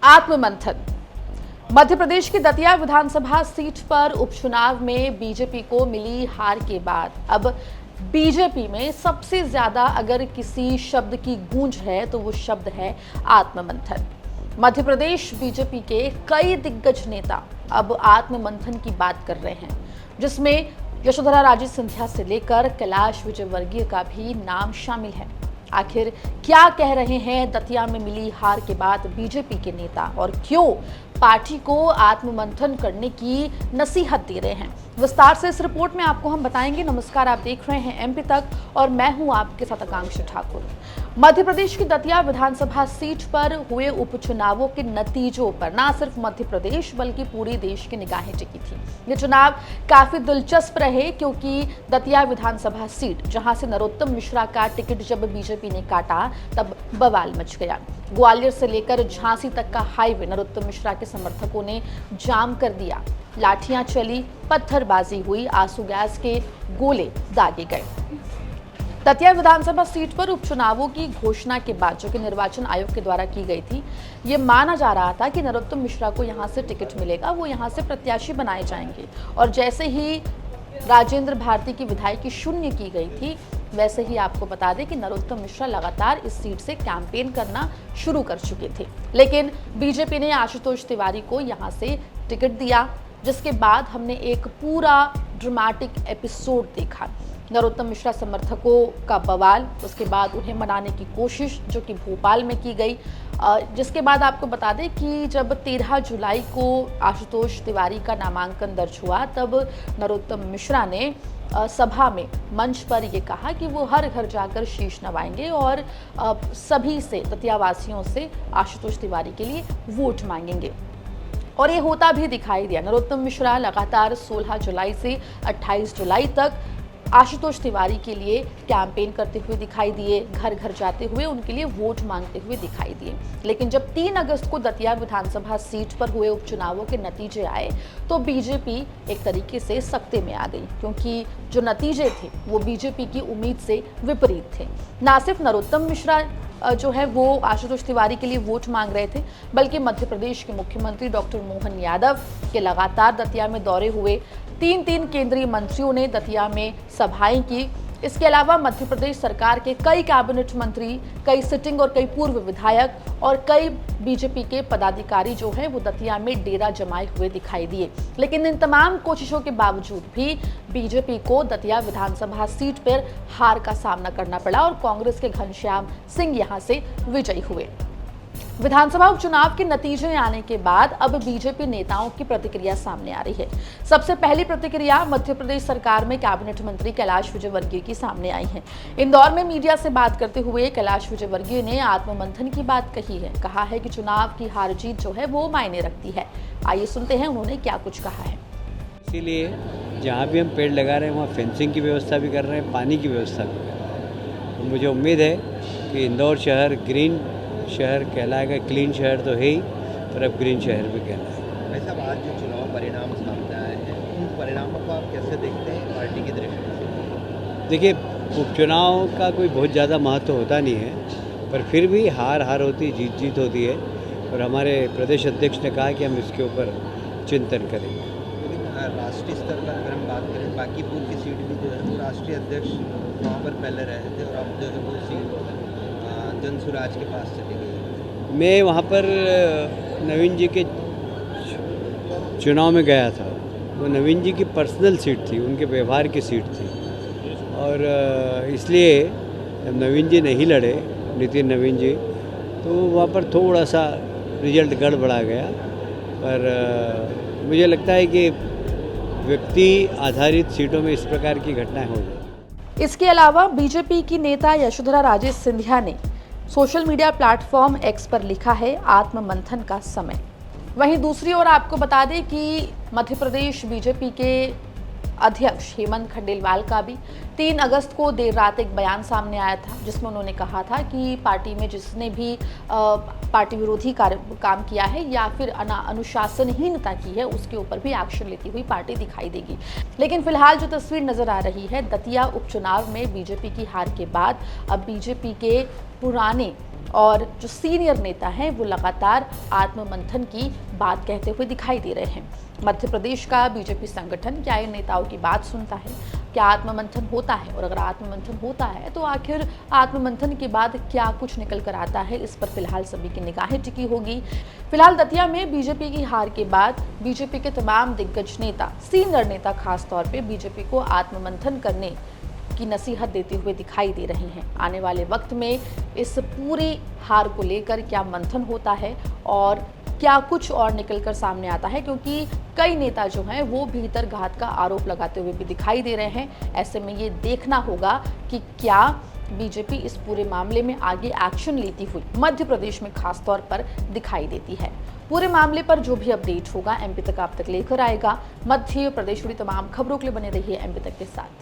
आत्ममंथन। मध्य प्रदेश की दतिया विधानसभा सीट पर उपचुनाव में बीजेपी को मिली हार के बाद अब बीजेपी में सबसे ज्यादा अगर किसी शब्द की गूंज है तो वो शब्द है आत्ममंथन। मध्य प्रदेश बीजेपी के कई दिग्गज नेता अब आत्ममंथन की बात कर रहे हैं, जिसमें यशोधरा राजे सिंधिया से लेकर कैलाश विजयवर्गीय का भी नाम शामिल है। आखिर क्या कह रहे हैं दतिया में मिली हार के बाद बीजेपी के नेता और क्यों पार्टी को आत्ममंथन करने की नसीहत दे रहे हैं, विस्तार से इस रिपोर्ट में आपको हम बताएंगे। नमस्कार, आप देख रहे हैं एमपी तक और मैं हूं आपके साथ आकांक्षा ठाकुर। मध्य प्रदेश की दतिया विधानसभा सीट पर हुए उपचुनावों के नतीजों पर न सिर्फ मध्य प्रदेश बल्कि पूरे देश की निगाहें टिकी थी। ये चुनाव काफी दिलचस्प रहे क्योंकि दतिया विधानसभा सीट, जहां से नरोत्तम मिश्रा का टिकट जब बीजेपी ने काटा तब बवाल मच गया। ग्वालियर से लेकर झांसी तक का हाईवे नरोत्तम मिश्रा के समर्थकों ने जाम कर दिया। लाठियां चली, पत्थरबाजी हुई, आंसू गैस के गोले दागे गए। दतिया विधानसभा सीट पर उपचुनावों की घोषणा के बाद, जो कि निर्वाचन आयोग के द्वारा की गई थी, ये माना जा रहा था कि नरोत्तम मिश्रा को यहां से टिकट मिलेगा, वो यहां से प्रत्याशी बनाए जाएंगे। और जैसे ही राजेंद्र भारती की विधायकी शून्य की गई थी, वैसे ही आपको बता दें कि नरोत्तम मिश्रा लगातार इस सीट से कैंपेन करना शुरू कर चुके थे। लेकिन बीजेपी ने आशुतोष तिवारी को यहां से टिकट दिया, जिसके बाद हमने एक पूरा ड्रामेटिक एपिसोड देखा। नरोत्तम मिश्रा समर्थकों का बवाल, उसके बाद उन्हें मनाने की कोशिश जो कि भोपाल में की गई, जिसके बाद आपको बता दें कि जब 13 जुलाई को आशुतोष तिवारी का नामांकन दर्ज हुआ, तब नरोत्तम मिश्रा ने सभा में मंच पर ये कहा कि वो हर घर जाकर शीश नवाएंगे और सभी से, दतियावासियों से आशुतोष तिवारी के लिए वोट मांगेंगे। और ये होता भी दिखाई दिया। नरोत्तम मिश्रा लगातार 16 जुलाई से 28 जुलाई तक आशुतोष तिवारी के लिए कैंपेन करते हुए दिखाई दिए, घर घर जाते हुए उनके लिए वोट मांगते हुए दिखाई दिए। लेकिन जब 3 अगस्त को दतिया विधानसभा सीट पर हुए उपचुनावों के नतीजे आए तो बीजेपी एक तरीके से सख्ते में आ गई, क्योंकि जो नतीजे थे वो बीजेपी की उम्मीद से विपरीत थे। ना सिर्फ नरोत्तम मिश्रा जो है वो आशुतोष तिवारी के लिए वोट मांग रहे थे, बल्कि मध्य प्रदेश के मुख्यमंत्री डॉक्टर मोहन यादव के लगातार दतिया में दौरे हुए। 3 केंद्रीय मंत्रियों ने दतिया में सभाएं की। इसके अलावा मध्य प्रदेश सरकार के कई कैबिनेट मंत्री, कई सिटिंग और कई पूर्व विधायक और कई बीजेपी के पदाधिकारी जो हैं वो दतिया में डेरा जमाए हुए दिखाई दिए। लेकिन इन तमाम कोशिशों के बावजूद भी बीजेपी को दतिया विधानसभा सीट पर हार का सामना करना पड़ा और कांग्रेस के घनश्याम सिंह यहां से विजयी हुए। विधानसभा उपचुनाव के नतीजे आने के बाद अब बीजेपी नेताओं की प्रतिक्रिया सामने आ रही है। सबसे पहली प्रतिक्रिया मध्य प्रदेश सरकार में कैबिनेट मंत्री कैलाश विजयवर्गीय की सामने आई है। इंदौर में मीडिया से बात करते हुए कैलाश विजयवर्गीय ने आत्ममंथन की बात कही है। कहा है कि चुनाव की हार जीत जो है वो मायने रखती है। आइए सुनते हैं उन्होंने क्या कुछ कहा है। इसीलिए जहाँ भी हम पेड़ लगा रहे हैं वहाँ फेंसिंग की व्यवस्था भी कर रहे हैं, पानी की व्यवस्था भी कर रहे हैं। तो मुझे उम्मीद है कि इंदौर शहर ग्रीन शहर कहलाएगा। क्लीन शहर तो है ही, पर अब ग्रीन शहर भी कहलाएगा। भाई साहब, आज जो चुनाव परिणाम सामने आए हैं, उन परिणामों को आप कैसे देखते हैं पार्टी की दृष्टि से? देखिए, उपचुनाव का कोई बहुत ज़्यादा महत्व होता नहीं है, पर फिर भी हार हार होती है, जीत जीत होती है। और हमारे प्रदेश अध्यक्ष ने कहा कि हम इसके ऊपर चिंतन करेंगे। लेकिन राष्ट्रीय स्तर पर अगर हम बात करें, बांकीपुर की सीट भी जो है वो राष्ट्रीय अध्यक्ष वहाँ पर पहले रहे थे और अब जो है वो सीट जनसुराज के पास चली गई। मैं वहाँ पर नवीन जी के चुनाव में गया था। वो नवीन जी की पर्सनल सीट थी, उनके व्यवहार की सीट थी, और इसलिए जब नवीन जी नहीं लड़े, नितिन नवीन जी, तो वहाँ पर थोड़ा सा रिजल्ट गड़बड़ा गया। पर मुझे लगता है कि व्यक्ति आधारित सीटों में इस प्रकार की घटनाएं हो जाए। इसके अलावा बीजेपी की नेता यशोधरा राजे सिंधिया ने सोशल मीडिया प्लेटफॉर्म एक्स पर लिखा है, आत्ममंथन का समय। वहीं दूसरी ओर आपको बता दें कि मध्य प्रदेश बीजेपी के अध्यक्ष हेमंत खंडेलवाल का भी 3 अगस्त को देर रात एक बयान सामने आया था, जिसमें उन्होंने कहा था कि पार्टी में जिसने भी पार्टी विरोधी काम किया है या फिर अनुशासनहीनता की है, उसके ऊपर भी एक्शन लेती हुई पार्टी दिखाई देगी। लेकिन फिलहाल जो तस्वीर नजर आ रही है दतिया उपचुनाव में बीजेपी की हार के बाद, अब बीजेपी के पुराने और जो सीनियर नेता हैं वो लगातार आत्ममंथन की बात कहते हुए दिखाई दे रहे हैं। मध्य प्रदेश का बीजेपी संगठन क्या इन नेताओं की बात सुनता है? क्या आत्ममंथन होता है? और अगर आत्ममंथन होता है तो आखिर आत्ममंथन के बाद क्या कुछ निकल कर आता है, इस पर फिलहाल सभी की निगाहें टिकी होगी। फिलहाल दतिया में बीजेपी की हार के बाद बीजेपी के तमाम दिग्गज नेता, सीनियर नेता खास तौर पे बीजेपी को आत्ममंथन करने की नसीहत देते हुए दिखाई दे रही हैं। आने वाले वक्त में इस पूरी हार को लेकर क्या मंथन होता है और क्या कुछ और निकलकर सामने आता है, क्योंकि कई नेता जो हैं वो भीतर घात का आरोप लगाते हुए भी दिखाई दे रहे हैं। ऐसे में ये देखना होगा कि क्या बीजेपी इस पूरे मामले में आगे एक्शन लेती हुई मध्य प्रदेश में खास तौर पर दिखाई देती है। पूरे मामले पर जो भी अपडेट होगा एमपी तक आप तक लेकर आएगा। मध्य प्रदेश जुड़ी तमाम खबरों के लिए बने रहिए एमपी तक के साथ।